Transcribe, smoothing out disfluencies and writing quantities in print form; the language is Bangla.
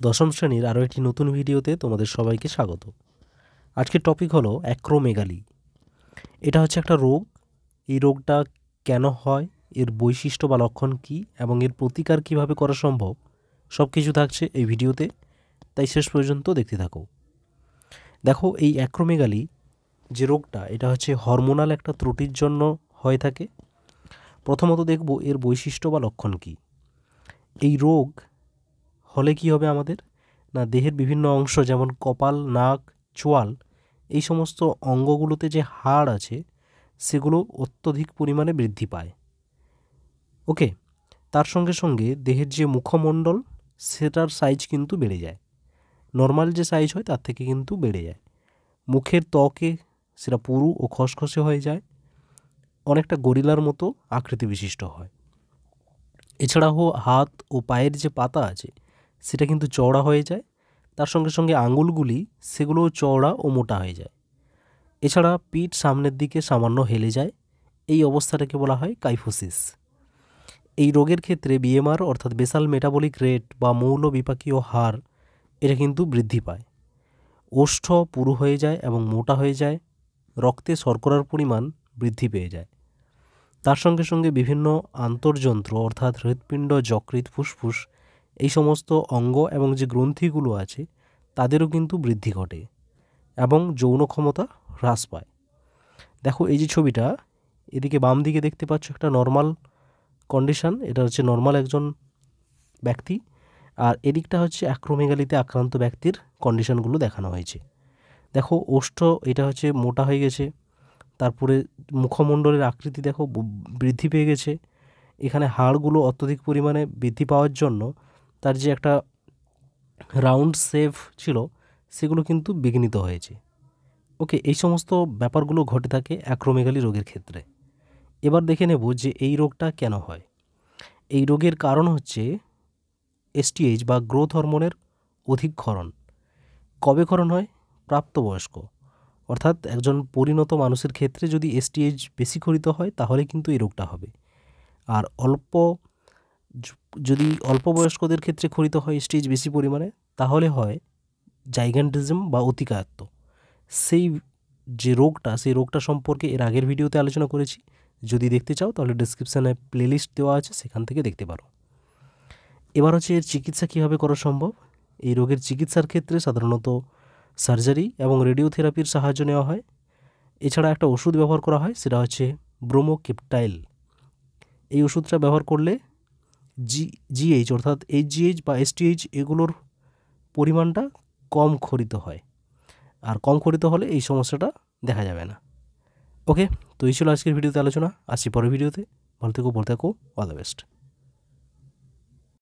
দশম শ্রেণীর আরও একটি নতুন ভিডিওতে তোমাদের সবাইকে স্বাগত। আজকের টপিক হলো অ্যাক্রোমেগালি। এটা হচ্ছে একটা রোগ। এই রোগটা কেন হয়, এর বৈশিষ্ট্য বা লক্ষণ কী এবং এর প্রতিকার কিভাবে করা সম্ভব, সব কিছু থাকছে এই ভিডিওতে, তাই শেষ পর্যন্ত দেখতে থাকো। দেখো, এই অ্যাক্রোমেগালি যে রোগটা, এটা হচ্ছে হরমোনাল একটা ত্রুটির জন্য হয়ে থাকে। প্রথমত দেখব এর বৈশিষ্ট্য বা লক্ষণ কী। এই রোগ হলে কি হবে আমাদের না, দেহের বিভিন্ন অংশ যেমন কপাল, নাক, চোয়াল, এই সমস্ত অঙ্গগুলোতে যে হাড় আছে সেগুলো অত্যধিক পরিমাণে বৃদ্ধি পায়। ওকে, তার সঙ্গে সঙ্গে দেহের যে মুখমণ্ডল সেটার সাইজ কিন্তু বেড়ে যায়। নর্মাল যে সাইজ হয় তার থেকে কিন্তু বেড়ে যায়। মুখের ত্বকে সেটা পুরু ও খসখসে হয়ে যায়, অনেকটা গরিলার মতো আকৃতি বিশিষ্ট হয়। এছাড়াও হাত ও পায়ের যে পাতা আছে সেটা কিন্তু চওড়া হয়ে যায়। তার সঙ্গে সঙ্গে আঙুলগুলি সেগুলোও চওড়া ও মোটা হয়ে যায়। এছাড়া পিঠ সামনের দিকে সামান্য হেলে যায়। এই অবস্থাটাকে বলা হয় কাইফোসিস। এই রোগের ক্ষেত্রে বিএমআর অর্থাৎ বেসাল মেটাবলিক রেট বা মৌল বিপাকীয় হার এটা কিন্তু বৃদ্ধি পায়। ওষ্ঠ পুরু হয়ে যায় এবং মোটা হয়ে যায়। রক্তে শর্করার পরিমাণ বৃদ্ধি পেয়ে যায়। তার সঙ্গে সঙ্গে বিভিন্ন আন্তর্যন্ত্র অর্থাৎ হৃৎপিণ্ড, যকৃৎ, ফুসফুস, এই সমস্ত অঙ্গ এবং যে গ্রন্থিগুলো আছে তাদেরও কিন্তু বৃদ্ধি ঘটে এবং যৌন ক্ষমতা হ্রাস পায়। দেখো, এই যে ছবিটা, এদিকে বাম দিকে দেখতে পাচ্ছ একটা নর্মাল কন্ডিশন, এটা হচ্ছে নর্মাল একজন ব্যক্তি, আর এদিকটা হচ্ছে অ্যাক্রোমেগালিতে আক্রান্ত ব্যক্তির কন্ডিশনগুলো দেখানো হয়েছে। দেখো, ওষ্ঠ এটা হচ্ছে মোটা হয়ে গেছে, তারপরে মুখমণ্ডলের আকৃতি দেখো বৃদ্ধি পেয়ে গেছে। এখানে হাড়গুলো অত্যধিক পরিমাণে বৃদ্ধি পাওয়ার জন্য তার যে একটা রাউন্ড শেপ ছিল সেগুলো কিন্তু বিঘ্নিত হয়েছে। ওকে, এই সমস্ত ব্যাপারগুলো ঘটে থাকে অ্যাক্রোমেগালি রোগের ক্ষেত্রে। এবার দেখে নেব যে এই রোগটা কেন হয়। এই রোগের কারণ হচ্ছে এসটিএইচ বা গ্রোথ হরমোনের অধিক ক্ষরণ। কবে ক্ষরণ হয়? প্রাপ্তবয়স্ক অর্থাৎ একজন পরিণত মানুষের ক্ষেত্রে যদি এসটিএইচ বেশি ক্ষরিত হয় তাহলে কিন্তু এই রোগটা হবে। আর যদি অল্প বয়স্কদের ক্ষেত্রে ক্ষরিত হয় এসটিএইচ বেশি পরিমাণে, তাহলে হয় জাইগান্টিজম বা অতিকায়ত্ব। সেই যে রোগটা, সেই রোগটা সম্পর্কে এর আগের ভিডিওতে আলোচনা করেছি। যদি দেখতে চাও তাহলে ডেসক্রিপশানে প্লেলিস্ট দেওয়া আছে, সেখান থেকে দেখতে পারো। এবার হচ্ছে এর চিকিৎসা কীভাবে করা সম্ভব। এই রোগের চিকিৎসার ক্ষেত্রে সাধারণত সার্জারি এবং রেডিওথেরাপির সাহায্য নেওয়া হয়। এছাড়া একটা ওষুধ ব্যবহার করা হয়, সেটা হচ্ছে ব্রোমোকেপটাইল। এই ওষুধটা ব্যবহার করলে জিএইচ অর্থাৎ এইচজিএইচ বা এসটিএইচ এগুলোর পরিমাণটা কম ক্ষরিত হয়, আর কম ক্ষরিত হলে এই সমস্যাটা দেখা যাবে না। ওকে, তো এই ছিল আজকের ভিডিওতে আলোচনা। আসছি পরের ভিডিওতে। ভালো থেকো, পড়ে থাকো। All the best.